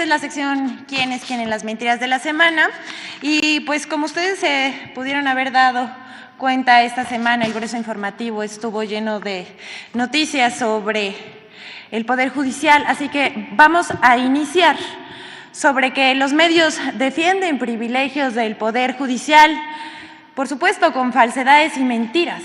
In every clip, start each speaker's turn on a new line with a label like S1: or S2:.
S1: la sección ¿Quién es quién en las mentiras de la semana? Y pues como ustedes se pudieron haber dado cuenta, esta semana el grueso informativo estuvo lleno de noticias sobre el Poder Judicial, así que vamos a iniciar sobre que los medios defienden privilegios del Poder Judicial, por supuesto con falsedades y mentiras.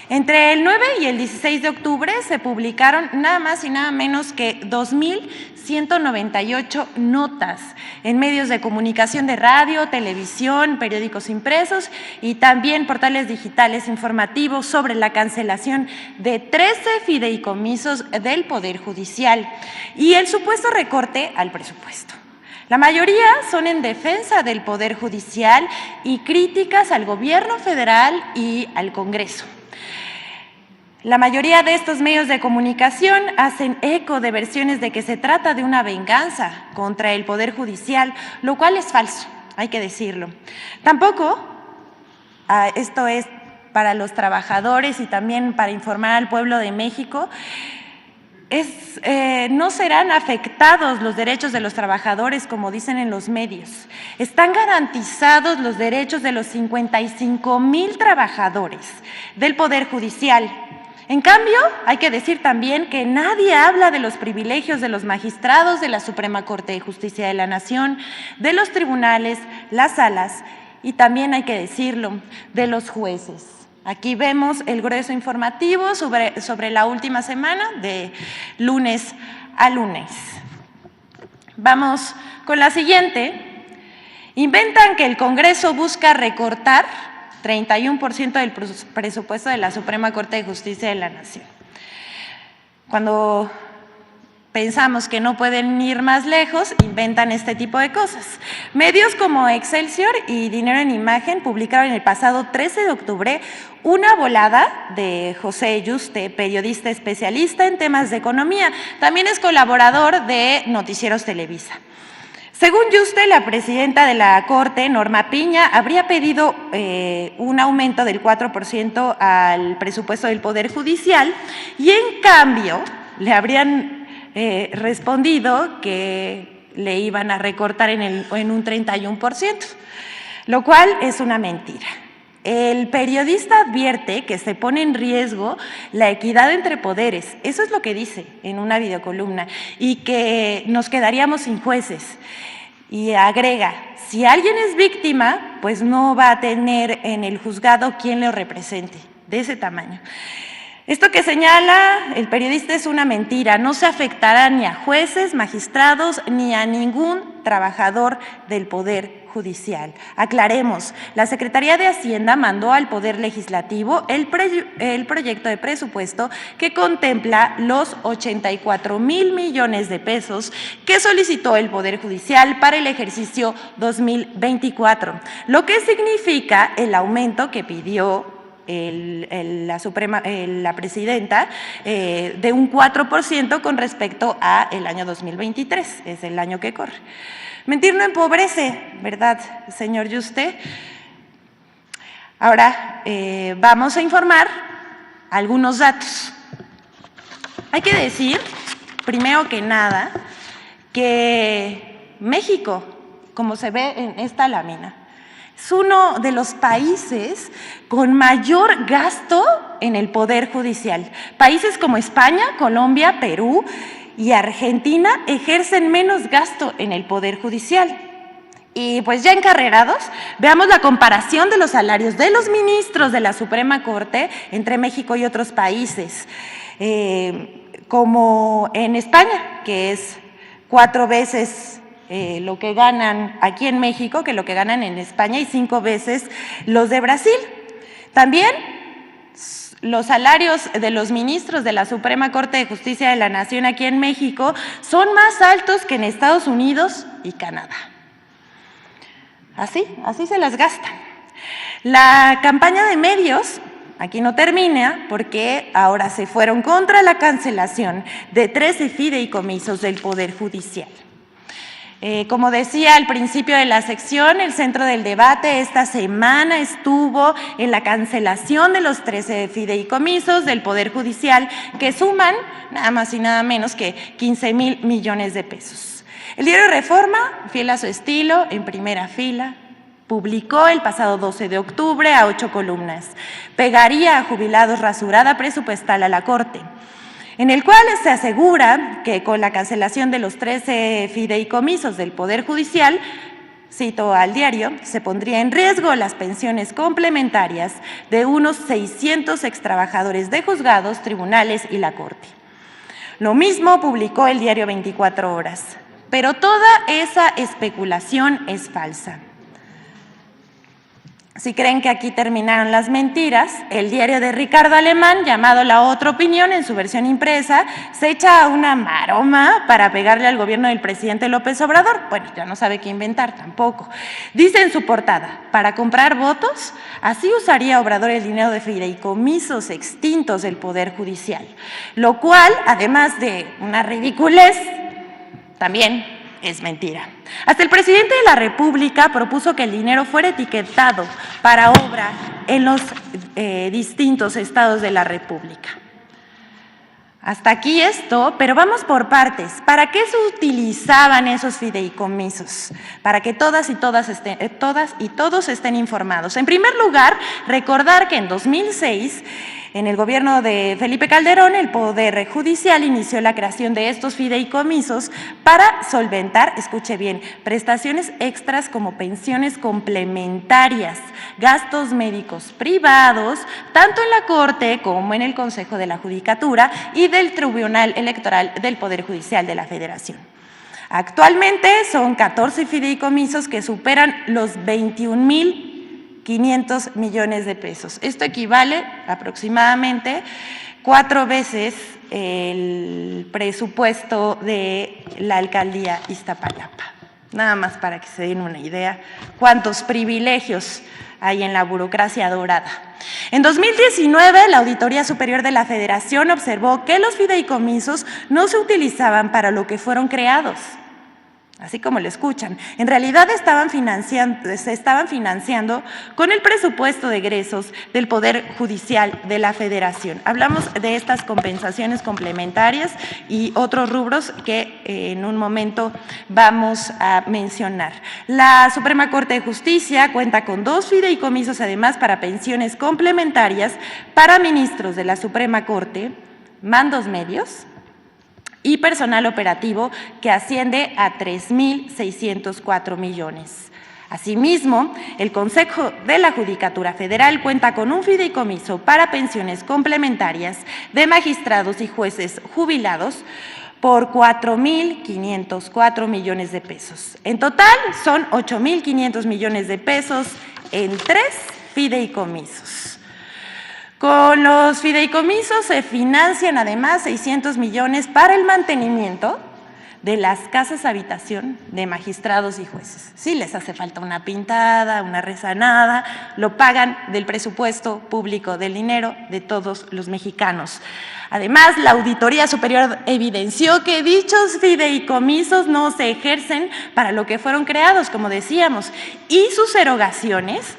S1: Entre el 9 y el 16 de octubre se publicaron nada más y nada menos que 2.198 notas en medios de comunicación de radio, televisión, periódicos impresos y también portales digitales informativos sobre la cancelación de 13 fideicomisos del Poder Judicial y el supuesto recorte al presupuesto. La mayoría son en defensa del Poder Judicial y críticas al Gobierno federal y al Congreso. La mayoría de estos medios de comunicación hacen eco de versiones de que se trata de una venganza contra el Poder Judicial, lo cual es falso, hay que decirlo. Tampoco, esto es para los trabajadores y también para informar al pueblo de México, no serán afectados los derechos de los trabajadores, como dicen en los medios. Están garantizados los derechos de los 55,000 trabajadores del Poder Judicial. En cambio, hay que decir también que nadie habla de los privilegios de los magistrados de la Suprema Corte de Justicia de la Nación, de los tribunales, las salas y también hay que decirlo, de los jueces. Aquí vemos el grueso informativo sobre la última semana, de lunes a lunes. Vamos con la siguiente. Inventan que el Congreso busca recortar 31% del presupuesto de la Suprema Corte de Justicia de la Nación. Cuando pensamos que no pueden ir más lejos, inventan este tipo de cosas. Medios como Excelsior y Dinero en Imagen publicaron el pasado 13 de octubre una volada de José Yuste, periodista especialista en temas de economía. También es colaborador de Noticieros Televisa. Según Yuste, la presidenta de la Corte, Norma Piña, habría pedido un aumento del 4% al presupuesto del Poder Judicial y en cambio le habrían respondido que le iban a recortar en un 31%, lo cual es una mentira. El periodista advierte que se pone en riesgo la equidad entre poderes, eso es lo que dice en una videocolumna, y que nos quedaríamos sin jueces. Y agrega, si alguien es víctima, pues no va a tener en el juzgado quien lo represente, de ese tamaño. Esto que señala el periodista es una mentira, no se afectará ni a jueces, magistrados, ni a ningún trabajador del Poder Judicial. Aclaremos, la Secretaría de Hacienda mandó al Poder Legislativo el proyecto de presupuesto que contempla los 84,000 millones de pesos que solicitó el Poder Judicial para el ejercicio 2024, lo que significa el aumento que pidió la presidenta de un 4% con respecto a el año 2023, es el año que corre. Mentir no empobrece, ¿verdad, señor Yuste? Ahora vamos a informar algunos datos. Hay que decir, primero que nada, que México, como se ve en esta lámina, es uno de los países con mayor gasto en el Poder Judicial. Países como España, Colombia, Perú y Argentina ejercen menos gasto en el Poder Judicial. Y pues ya encarrerados, veamos la comparación de los salarios de los ministros de la Suprema Corte entre México y otros países, como en España, que es 4 veces lo que ganan aquí en México que lo que ganan en España y 5 veces los de Brasil. También los salarios de los ministros de la Suprema Corte de Justicia de la Nación aquí en México son más altos que en Estados Unidos y Canadá. Así se las gastan. La campaña de medios aquí no termina porque ahora se fueron contra la cancelación de 13 fideicomisos del Poder Judicial. Como decía al principio de la sección, el centro del debate esta semana estuvo en la cancelación de los 13 fideicomisos del Poder Judicial que suman nada más y nada menos que 15,000 millones de pesos. El diario Reforma, fiel a su estilo, en primera fila, publicó el pasado 12 de octubre a 8 columnas. Pegaría a jubilados rasurada presupuestal a la Corte, en el cual se asegura que con la cancelación de los 13 fideicomisos del Poder Judicial, cito al diario, se pondría en riesgo las pensiones complementarias de unos 600 extrabajadores de juzgados, tribunales y la Corte. Lo mismo publicó el diario 24 Horas, pero toda esa especulación es falsa. Si creen que aquí terminaron las mentiras, el diario de Ricardo Alemán, llamado La Otra Opinión, en su versión impresa, se echa una maroma para pegarle al gobierno del presidente López Obrador. Bueno, ya no sabe qué inventar tampoco. Dice en su portada, para comprar votos, así usaría Obrador el dinero de fideicomisos extintos del Poder Judicial, lo cual, además de una ridiculez, también es mentira. Hasta el presidente de la República propuso que el dinero fuera etiquetado para obra en los distintos estados de la República. Hasta aquí esto, pero vamos por partes. ¿Para qué se utilizaban esos fideicomisos? Para que todas y todos estén informados. En primer lugar, recordar que en 2006, en el gobierno de Felipe Calderón, el Poder Judicial inició la creación de estos fideicomisos para solventar, escuche bien, prestaciones extras como pensiones complementarias, gastos médicos privados, tanto en la Corte como en el Consejo de la Judicatura y del Tribunal Electoral del Poder Judicial de la Federación. Actualmente son 14 fideicomisos que superan los 21.500 millones de pesos. Esto equivale aproximadamente 4 veces el presupuesto de la alcaldía Iztapalapa. Nada más para que se den una idea cuántos privilegios hay en la burocracia dorada. En 2019, la Auditoría Superior de la Federación observó que los fideicomisos no se utilizaban para lo que fueron creados, así como lo escuchan. En realidad se estaban financiando con el presupuesto de egresos del Poder Judicial de la Federación. Hablamos de estas compensaciones complementarias y otros rubros que en un momento vamos a mencionar. La Suprema Corte de Justicia cuenta con 2 fideicomisos además para pensiones complementarias para ministros de la Suprema Corte, mandos medios y personal operativo, que asciende a 3.604 millones. Asimismo, el Consejo de la Judicatura Federal cuenta con un fideicomiso para pensiones complementarias de magistrados y jueces jubilados por 4.504 millones de pesos. En total, son 8.500 millones de pesos en 3 fideicomisos. Con los fideicomisos se financian además 600 millones para el mantenimiento de las casas habitación de magistrados y jueces. Si les hace falta una pintada, una rezanada, lo pagan del presupuesto público, del dinero de todos los mexicanos. Además, la Auditoría Superior evidenció que dichos fideicomisos no se ejercen para lo que fueron creados, como decíamos, y sus erogaciones,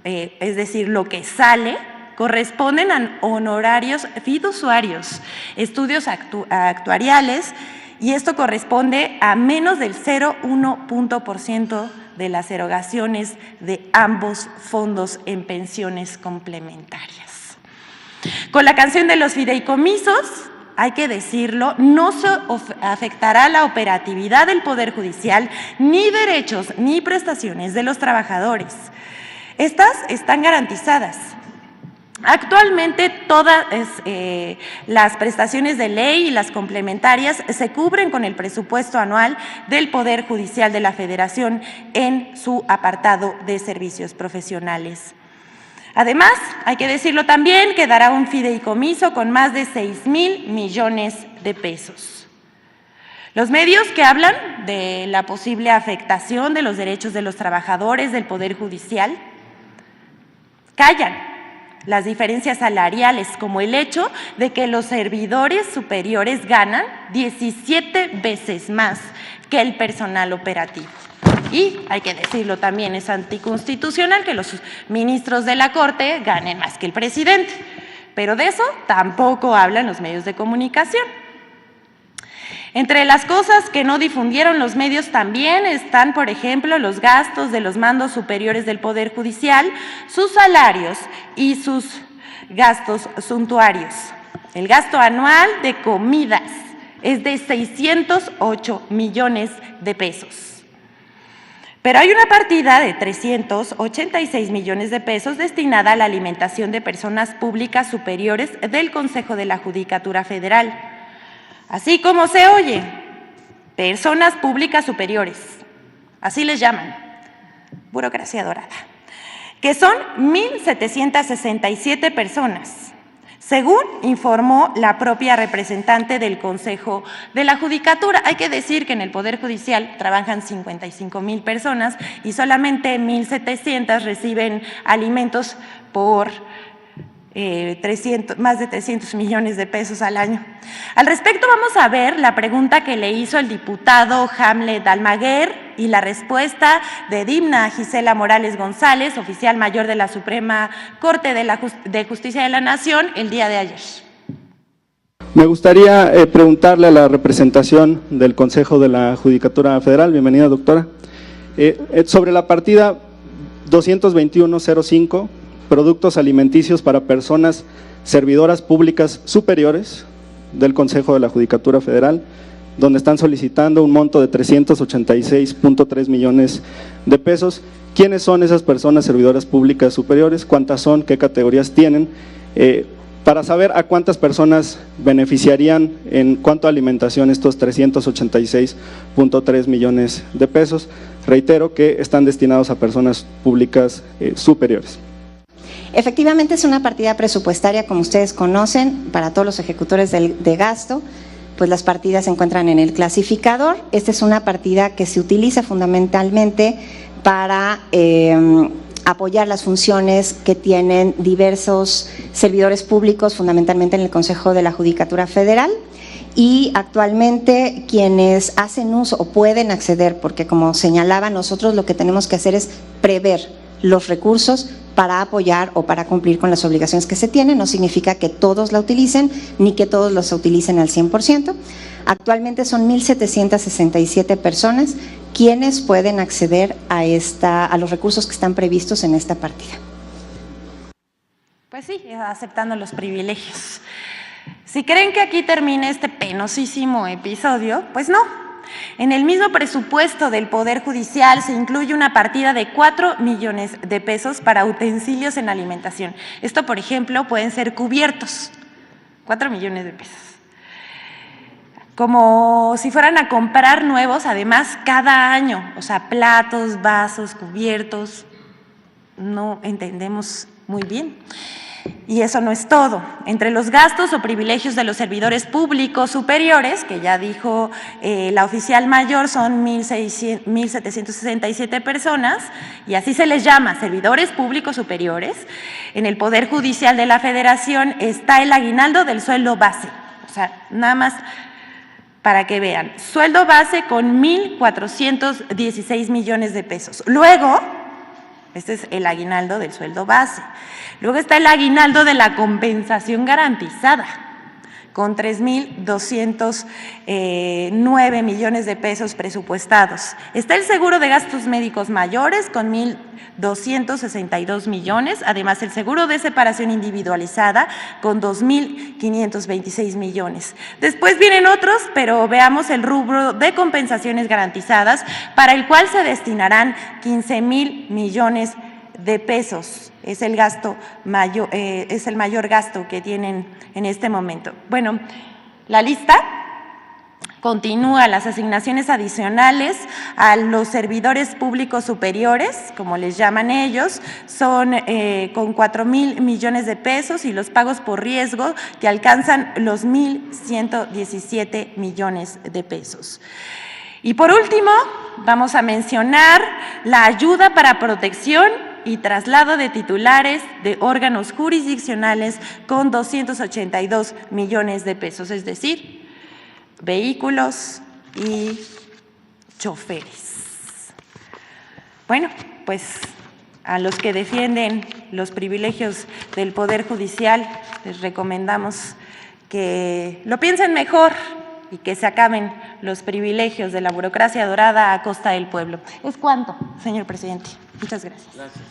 S1: es decir, lo que sale, corresponden a honorarios fiduciarios, estudios actuariales, y esto corresponde a menos del 0,1% de las erogaciones de ambos fondos en pensiones complementarias. Con la canción de los fideicomisos, hay que decirlo, no se afectará la operatividad del Poder Judicial, ni derechos ni prestaciones de los trabajadores. Estas están garantizadas. Actualmente todas las prestaciones de ley y las complementarias se cubren con el presupuesto anual del Poder Judicial de la Federación en su apartado de servicios profesionales. Además, hay que decirlo también, que dará un fideicomiso con más de 6.000 millones de pesos. Los medios que hablan de la posible afectación de los derechos de los trabajadores del Poder Judicial callan las diferencias salariales, como el hecho de que los servidores superiores ganan 17 veces más que el personal operativo. Y hay que decirlo también, es anticonstitucional que los ministros de la Corte ganen más que el presidente, pero de eso tampoco hablan los medios de comunicación. Entre las cosas que no difundieron los medios también están, por ejemplo, los gastos de los mandos superiores del Poder Judicial, sus salarios y sus gastos suntuarios. El gasto anual de comidas es de 608 millones de pesos. Pero hay una partida de 386 millones de pesos destinada a la alimentación de personas públicas superiores del Consejo de la Judicatura Federal. Así como se oye, personas públicas superiores, así les llaman, burocracia dorada, que son 1,767 personas, según informó la propia representante del Consejo de la Judicatura. Hay que decir que en el Poder Judicial trabajan 55,000 personas y solamente 1,700 reciben alimentos por más de 300 millones de pesos al año. Al respecto vamos a ver la pregunta que le hizo el diputado Hamlet Almaguer y la respuesta de Dimna Gisela Morales González, oficial mayor de la Suprema Corte de Justicia de la Nación, el día de ayer.
S2: Me gustaría preguntarle a la representación del Consejo de la Judicatura Federal, bienvenida doctora, sobre la partida 221.05, productos alimenticios para personas servidoras públicas superiores del Consejo de la Judicatura Federal, donde están solicitando un monto de 386.3 millones de pesos. ¿Quiénes son esas personas servidoras públicas superiores? ¿Cuántas son? ¿Qué categorías tienen? Para saber a cuántas personas beneficiarían en cuanto a alimentación estos 386.3 millones de pesos. Reitero que están destinados a personas públicas superiores.
S3: Efectivamente es una partida presupuestaria, como ustedes conocen, para todos los ejecutores de gasto, pues las partidas se encuentran en el clasificador. Esta es una partida que se utiliza fundamentalmente para apoyar las funciones que tienen diversos servidores públicos, fundamentalmente en el Consejo de la Judicatura Federal. Y actualmente quienes hacen uso o pueden acceder, porque como señalaba, nosotros lo que tenemos que hacer es prever los recursos para apoyar o para cumplir con las obligaciones que se tienen. No significa que todos la utilicen ni que todos los utilicen al 100%. Actualmente son 1,767 personas quienes pueden acceder a los recursos que están previstos en esta partida.
S1: Pues sí, aceptando los privilegios. Si creen que aquí termine este penosísimo episodio, pues no. En el mismo presupuesto del Poder Judicial se incluye una partida de 4 millones de pesos para utensilios en alimentación. Esto, por ejemplo, pueden ser cubiertos, 4 millones de pesos. Como si fueran a comprar nuevos, además, cada año, o sea, platos, vasos, cubiertos, no entendemos muy bien. Y eso no es todo. Entre los gastos o privilegios de los servidores públicos superiores, que ya dijo la oficial mayor, son 1,767 personas, y así se les llama, servidores públicos superiores. En el Poder Judicial de la Federación está el aguinaldo del sueldo base, o sea, nada más para que vean, sueldo base con 1,416 millones de pesos. Luego, este es el aguinaldo del sueldo base. Luego está el aguinaldo de la compensación garantizada, con 3,209 millones de pesos presupuestados. Está el seguro de gastos médicos mayores, con 1,262 millones. Además, el seguro de separación individualizada, con 2,526 millones. Después vienen otros, pero veamos el rubro de compensaciones garantizadas, para el cual se destinarán 15,000 millones de pesos. Es el gasto mayor, es el mayor gasto que tienen en este momento. Bueno, la lista continúa. Las asignaciones adicionales a los servidores públicos superiores, como les llaman ellos, son con 4,000 millones de pesos, y los pagos por riesgo que alcanzan los 1,117 millones de pesos. Y por último, vamos a mencionar la ayuda para protección y traslado de titulares de órganos jurisdiccionales, con 282 millones de pesos, es decir, vehículos y choferes. Bueno, pues a los que defienden los privilegios del Poder Judicial les recomendamos que lo piensen mejor y que se acaben los privilegios de la burocracia dorada a costa del pueblo. ¿Es cuánto, señor presidente? Muchas gracias.
S4: Gracias.